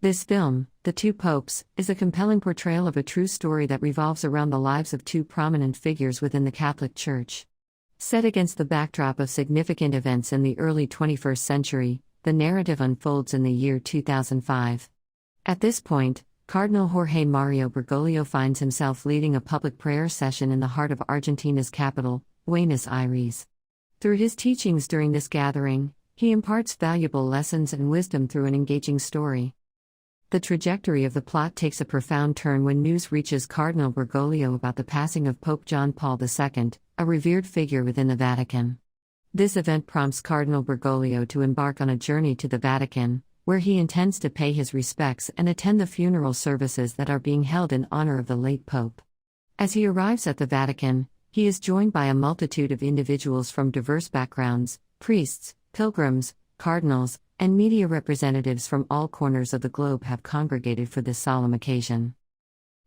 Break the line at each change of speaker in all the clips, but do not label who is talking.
This film, The Two Popes, is a compelling portrayal of a true story that revolves around the lives of two prominent figures within the Catholic Church. Set against the backdrop of significant events in the early 21st century, the narrative unfolds in the year 2005. At this point, Cardinal Jorge Mario Bergoglio finds himself leading a public prayer session in the heart of Argentina's capital, Buenos Aires. Through his teachings during this gathering, he imparts valuable lessons and wisdom through an engaging story. The trajectory of the plot takes a profound turn when news reaches Cardinal Bergoglio about the passing of Pope John Paul II, a revered figure within the Vatican. This event prompts Cardinal Bergoglio to embark on a journey to the Vatican, where he intends to pay his respects and attend the funeral services that are being held in honor of the late Pope. As he arrives at the Vatican, he is joined by a multitude of individuals from diverse backgrounds: priests, pilgrims, cardinals, and media representatives from all corners of the globe have congregated for this solemn occasion.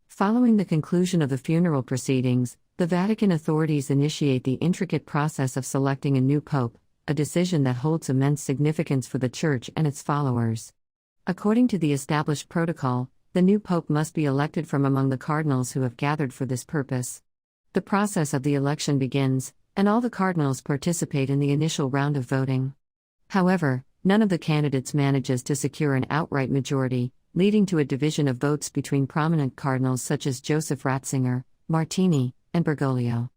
Following the conclusion of the funeral proceedings, the Vatican authorities initiate the intricate process of selecting a new pope, a decision that holds immense significance for the Church and its followers. According to the established protocol, the new pope must be elected from among the cardinals who have gathered for this purpose. The process of the election begins, and all the cardinals participate in the initial round of voting. However, none of the candidates manages to secure an outright majority, leading to a division of votes between prominent cardinals such as Joseph Ratzinger, Martini, and Bergoglio.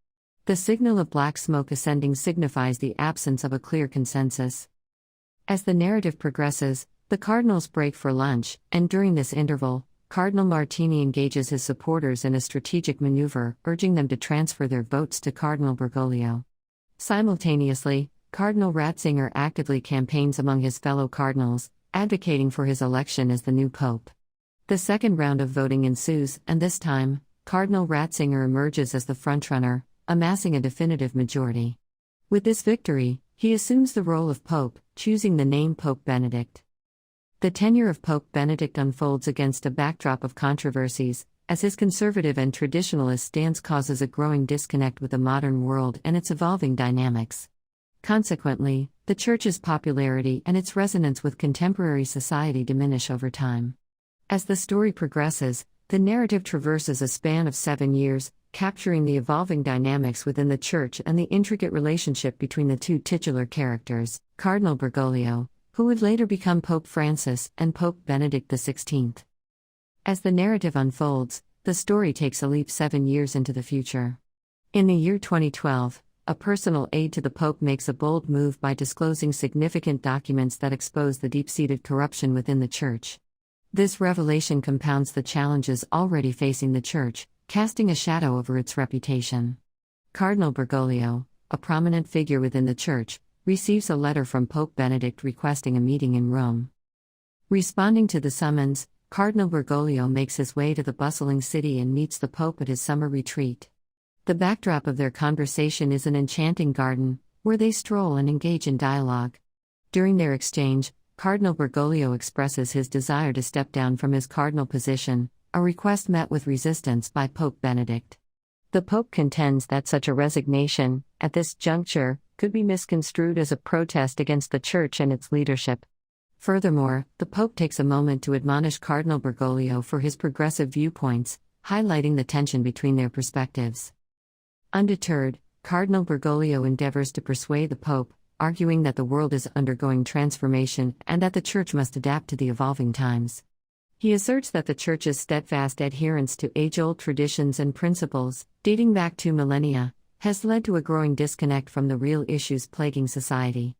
The signal of black smoke ascending signifies the absence of a clear consensus. As the narrative progresses, the cardinals break for lunch, and during this interval, Cardinal Martini engages his supporters in a strategic maneuver, urging them to transfer their votes to Cardinal Bergoglio. Simultaneously, Cardinal Ratzinger actively campaigns among his fellow cardinals, advocating for his election as the new pope. The second round of voting ensues, and this time, Cardinal Ratzinger emerges as the frontrunner, amassing a definitive majority. With this victory, he assumes the role of pope, choosing the name Pope Benedict. The tenure of Pope Benedict unfolds against a backdrop of controversies, as his conservative and traditionalist stance causes a growing disconnect with the modern world and its evolving dynamics. Consequently, the Church's popularity and its resonance with contemporary society diminish over time. As the story progresses, the narrative traverses a span of 7 years, capturing the evolving dynamics within the Church and the intricate relationship between the two titular characters, Cardinal Bergoglio, who would later become Pope Francis, and Pope Benedict XVI. As the narrative unfolds, the story takes a leap 7 years into the future. In the year 2012, a personal aide to the Pope makes a bold move by disclosing significant documents that expose the deep-seated corruption within the Church. This revelation compounds the challenges already facing the Church, casting a shadow over its reputation. Cardinal Bergoglio, a prominent figure within the Church, receives a letter from Pope Benedict requesting a meeting in Rome. Responding to the summons, Cardinal Bergoglio makes his way to the bustling city and meets the Pope at his summer retreat. The backdrop of their conversation is an enchanting garden, where they stroll and engage in dialogue. During their exchange, Cardinal Bergoglio expresses his desire to step down from his cardinal position, a request met with resistance by Pope Benedict. The Pope contends that such a resignation, at this juncture, could be misconstrued as a protest against the Church and its leadership. Furthermore, the Pope takes a moment to admonish Cardinal Bergoglio for his progressive viewpoints, highlighting the tension between their perspectives. Undeterred, Cardinal Bergoglio endeavors to persuade the Pope, arguing that the world is undergoing transformation and that the Church must adapt to the evolving times. He asserts that the Church's steadfast adherence to age-old traditions and principles, dating back 2 millennia, has led to a growing disconnect from the real issues plaguing society.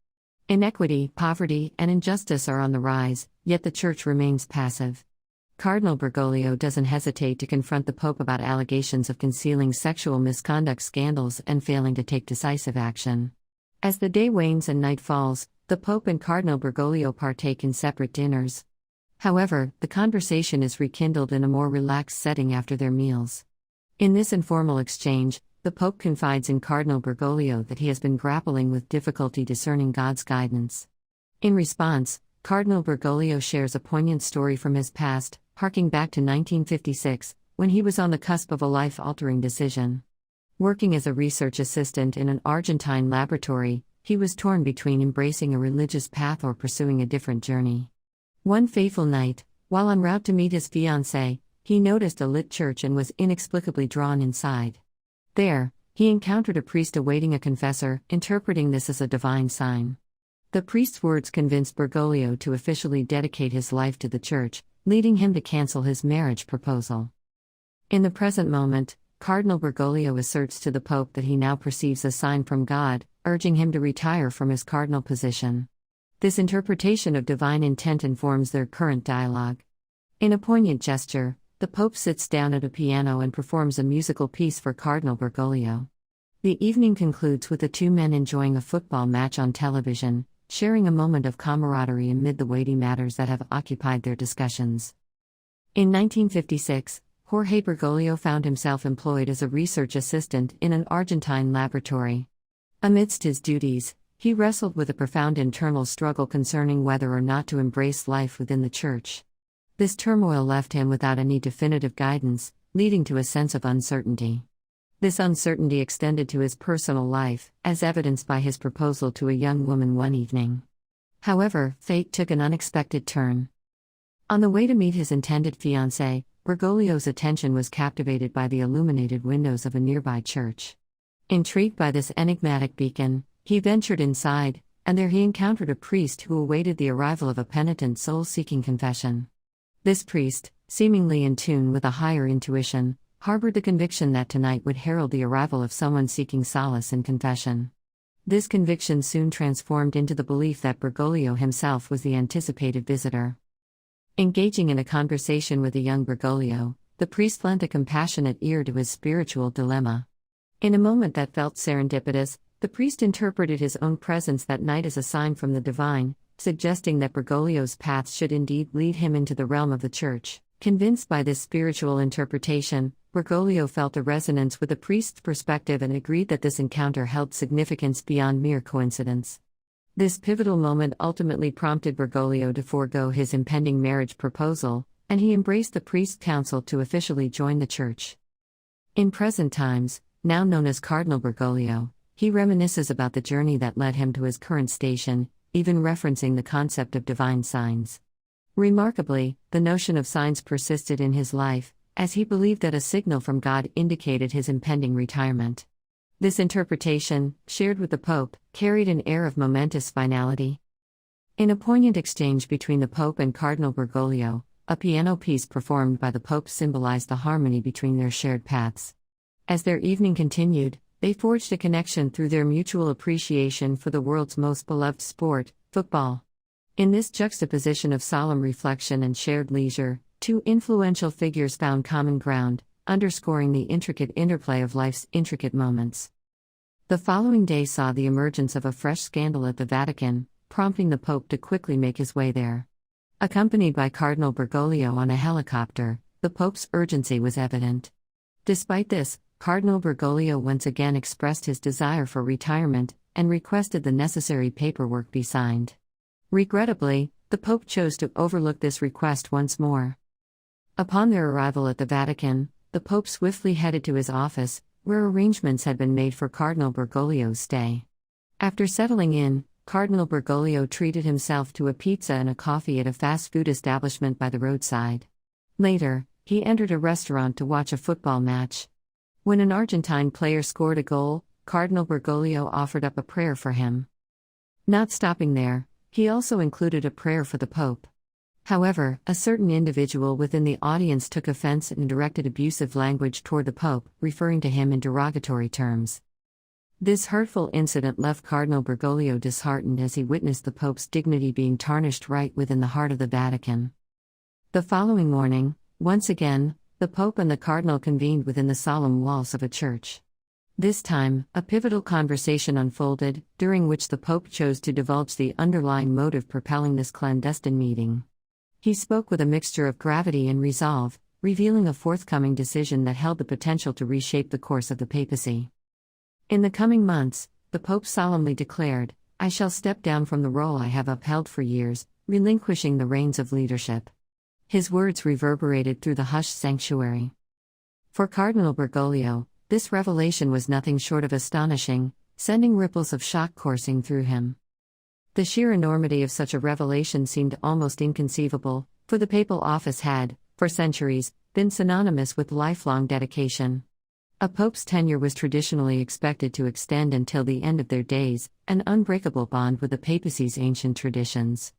Inequity, poverty, and injustice are on the rise, yet the Church remains passive. Cardinal Bergoglio doesn't hesitate to confront the Pope about allegations of concealing sexual misconduct scandals and failing to take decisive action. As the day wanes and night falls, the Pope and Cardinal Bergoglio partake in separate dinners. However, the conversation is rekindled in a more relaxed setting after their meals. In this informal exchange, the Pope confides in Cardinal Bergoglio that he has been grappling with difficulty discerning God's guidance. In response, Cardinal Bergoglio shares a poignant story from his past, harking back to 1956, when he was on the cusp of a life-altering decision. Working as a research assistant in an Argentine laboratory, he was torn between embracing a religious path or pursuing a different journey. One fateful night, While en route to meet his fiancée, he noticed a lit church and was inexplicably drawn inside. There, he encountered a priest awaiting a confessor, interpreting this as a divine sign. The priest's words convinced Bergoglio to officially dedicate his life to the church, leading him to cancel his marriage proposal. In the present moment, Cardinal Bergoglio asserts to the Pope that he now perceives a sign from God, urging him to retire from his cardinal position. This interpretation of divine intent informs their current dialogue. In a poignant gesture, the Pope sits down at a piano and performs a musical piece for Cardinal Bergoglio. The evening concludes with the two men enjoying a football match on television, sharing a moment of camaraderie amid the weighty matters that have occupied their discussions. In 1956, Jorge Bergoglio found himself employed as a research assistant in an Argentine laboratory. Amidst his duties, he wrestled with a profound internal struggle concerning whether or not to embrace life within the Church. This turmoil left him without any definitive guidance, leading to a sense of uncertainty. This uncertainty extended to his personal life, as evidenced by his proposal to a young woman one evening. However, fate took an unexpected turn. On the way to meet his intended fiancée, Bergoglio's attention was captivated by the illuminated windows of a nearby church. Intrigued by this enigmatic beacon, he ventured inside, and there he encountered a priest who awaited the arrival of a penitent soul seeking confession. This priest, seemingly in tune with a higher intuition, harbored the conviction that tonight would herald the arrival of someone seeking solace in confession. This conviction soon transformed into the belief that Bergoglio himself was the anticipated visitor. Engaging in a conversation with the young Bergoglio, the priest lent a compassionate ear to his spiritual dilemma. In a moment that felt serendipitous, the priest interpreted his own presence that night as a sign from the divine, suggesting that Bergoglio's path should indeed lead him into the realm of the Church. Convinced by this spiritual interpretation, Bergoglio felt a resonance with the priest's perspective and agreed that this encounter held significance beyond mere coincidence. This pivotal moment ultimately prompted Bergoglio to forego his impending marriage proposal, and he embraced the priest's counsel to officially join the Church. In present times, now known as Cardinal Bergoglio, he reminisces about the journey that led him to his current station, even referencing the concept of divine signs. Remarkably, the notion of signs persisted in his life, as he believed that a signal from God indicated his impending retirement. This interpretation, shared with the Pope, carried an air of momentous finality. In a poignant exchange between the Pope and Cardinal Bergoglio, a piano piece performed by the Pope symbolized the harmony between their shared paths. As their evening continued, they forged a connection through their mutual appreciation for the world's most beloved sport, football. In this juxtaposition of solemn reflection and shared leisure, two influential figures found common ground, underscoring the intricate interplay of life's intricate moments. The following day saw the emergence of a fresh scandal at the Vatican, prompting the Pope to quickly make his way there. Accompanied by Cardinal Bergoglio on a helicopter, the Pope's urgency was evident. Despite this, Cardinal Bergoglio once again expressed his desire for retirement, and requested the necessary paperwork be signed. Regrettably, the Pope chose to overlook this request once more. Upon their arrival at the Vatican, the Pope swiftly headed to his office, where arrangements had been made for Cardinal Bergoglio's stay. After settling in, Cardinal Bergoglio treated himself to a pizza and a coffee at a fast food establishment by the roadside. Later, he entered a restaurant to watch a football match. When an Argentine player scored a goal, Cardinal Bergoglio offered up a prayer for him. Not stopping there, he also included a prayer for the Pope. However, a certain individual within the audience took offense and directed abusive language toward the Pope, referring to him in derogatory terms. This hurtful incident left Cardinal Bergoglio disheartened as he witnessed the Pope's dignity being tarnished right within the heart of the Vatican. The following morning, once again, the Pope and the Cardinal convened within the solemn walls of a church. This time, a pivotal conversation unfolded, during which the Pope chose to divulge the underlying motive propelling this clandestine meeting. He spoke with a mixture of gravity and resolve, revealing a forthcoming decision that held the potential to reshape the course of the papacy. In the coming months, the Pope solemnly declared, "I shall step down from the role I have upheld for years, relinquishing the reins of leadership." His words reverberated through the hushed sanctuary. For Cardinal Bergoglio, this revelation was nothing short of astonishing, sending ripples of shock coursing through him. The sheer enormity of such a revelation seemed almost inconceivable, For the papal office had, for centuries, been synonymous with lifelong dedication. A pope's tenure was traditionally expected to extend until the end of their days, an unbreakable bond with the papacy's ancient traditions.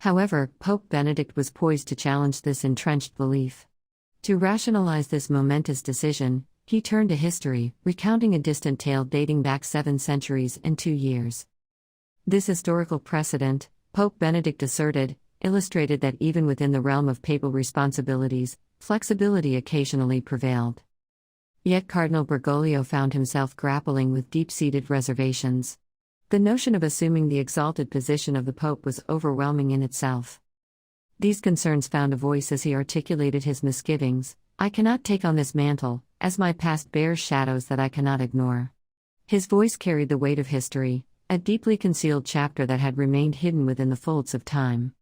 However, Pope Benedict was poised to challenge this entrenched belief. To rationalize this momentous decision, he turned to history, recounting a distant tale dating back 7 centuries and 2 years. This historical precedent, Pope Benedict asserted, illustrated that even within the realm of papal responsibilities, flexibility occasionally prevailed. Yet Cardinal Bergoglio found himself grappling with deep-seated reservations. The notion of assuming the exalted position of the Pope was overwhelming in itself. These concerns found a voice as he articulated his misgivings: "I cannot take on this mantle, as my past bears shadows that I cannot ignore." His voice carried the weight of history, a deeply concealed chapter that had remained hidden within the folds of time.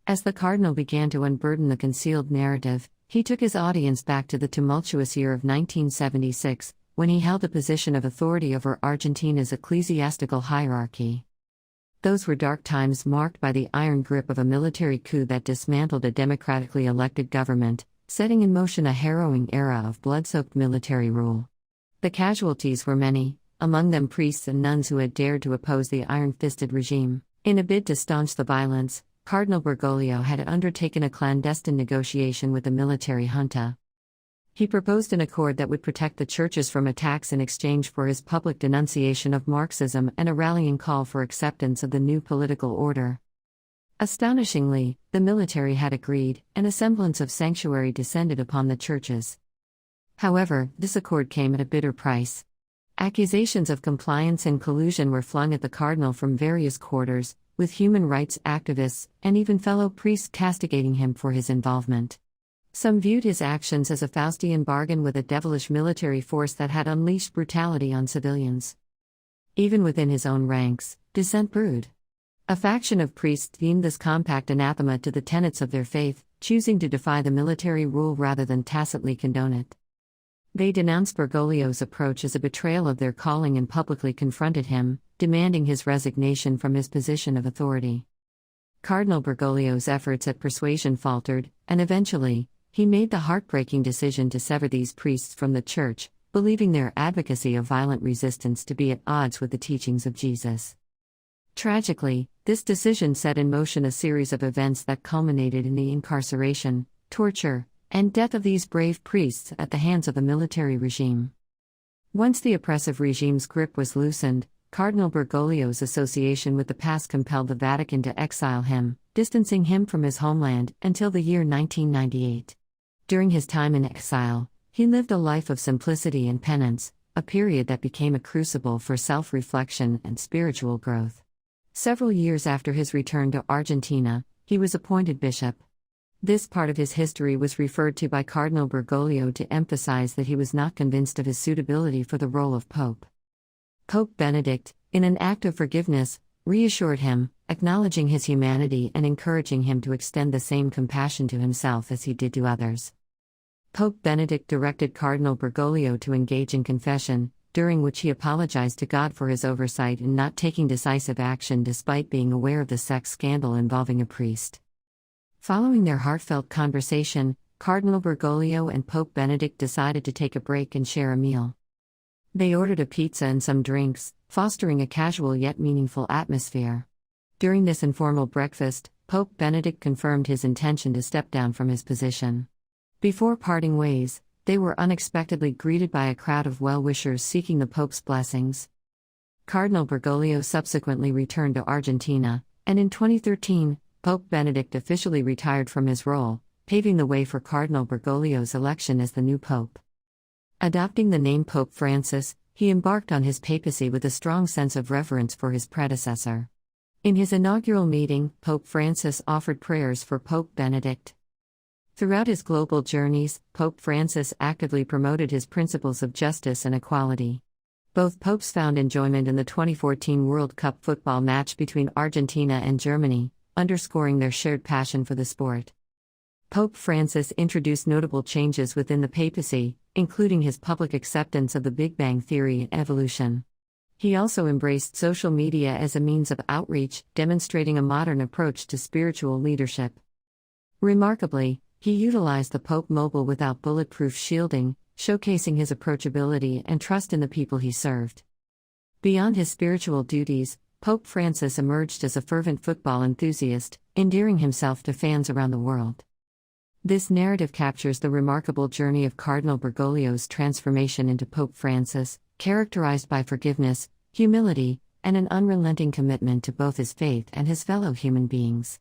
As the cardinal began to unburden the concealed narrative, he took his audience back to the tumultuous year of 1976, when he held a position of authority over Argentina's ecclesiastical hierarchy. Those were dark times marked by the iron grip of a military coup that dismantled a democratically elected government, setting in motion a harrowing era of blood-soaked military rule. The casualties were many, among them priests and nuns who had dared to oppose the iron-fisted regime. In a bid to staunch the violence, Cardinal Bergoglio had undertaken a clandestine negotiation with the military junta. He proposed an accord that would protect the churches from attacks in exchange for his public denunciation of Marxism and a rallying call for acceptance of the new political order. Astonishingly, the military had agreed, and a semblance of sanctuary descended upon the churches. However, this accord came at a bitter price. Accusations of compliance and collusion were flung at the cardinal from various quarters, with human rights activists and even fellow priests castigating him for his involvement. Some viewed his actions as a Faustian bargain with a devilish military force that had unleashed brutality on civilians. Even within his own ranks, dissent brewed. A faction of priests deemed this compact anathema to the tenets of their faith, choosing to defy the military rule rather than tacitly condone it. They denounced Bergoglio's approach as a betrayal of their calling and publicly confronted him, demanding his resignation from his position of authority. Cardinal Bergoglio's efforts at persuasion faltered, and eventually, he made the heartbreaking decision to sever these priests from the Church, believing their advocacy of violent resistance to be at odds with the teachings of Jesus. Tragically, this decision set in motion a series of events that culminated in the incarceration, torture, and death of these brave priests at the hands of the military regime. Once the oppressive regime's grip was loosened, Cardinal Bergoglio's association with the past compelled the Vatican to exile him, distancing him from his homeland until the year 1998. During his time in exile, he lived a life of simplicity and penance, a period that became a crucible for self-reflection and spiritual growth. Several years after his return to Argentina, he was appointed bishop. This part of his history was referred to by Cardinal Bergoglio to emphasize that he was not convinced of his suitability for the role of pope. Pope Benedict, in an act of forgiveness, reassured him, acknowledging his humanity and encouraging him to extend the same compassion to himself as he did to others. Pope Benedict directed Cardinal Bergoglio to engage in confession, during which he apologized to God for his oversight in not taking decisive action despite being aware of the sex scandal involving a priest. Following their heartfelt conversation, Cardinal Bergoglio and Pope Benedict decided to take a break and share a meal. They ordered a pizza and some drinks, fostering a casual yet meaningful atmosphere. During this informal breakfast, Pope Benedict confirmed his intention to step down from his position. Before parting ways, they were unexpectedly greeted by a crowd of well-wishers seeking the Pope's blessings. Cardinal Bergoglio subsequently returned to Argentina, and in 2013, Pope Benedict officially retired from his role, paving the way for Cardinal Bergoglio's election as the new pope. Adopting the name Pope Francis, he embarked on his papacy with a strong sense of reverence for his predecessor. In his inaugural meeting, Pope Francis offered prayers for Pope Benedict. Throughout his global journeys, Pope Francis actively promoted his principles of justice and equality. Both popes found enjoyment in the 2014 World Cup football match between Argentina and Germany, underscoring their shared passion for the sport. Pope Francis introduced notable changes within the papacy, including his public acceptance of the Big Bang Theory and evolution. He also embraced social media as a means of outreach, demonstrating a modern approach to spiritual leadership. Remarkably, he utilized the Pope mobile without bulletproof shielding, showcasing his approachability and trust in the people he served. Beyond his spiritual duties, Pope Francis emerged as a fervent football enthusiast, endearing himself to fans around the world. This narrative captures the remarkable journey of Cardinal Bergoglio's transformation into Pope Francis, characterized by forgiveness, humility, and an unrelenting commitment to both his faith and his fellow human beings.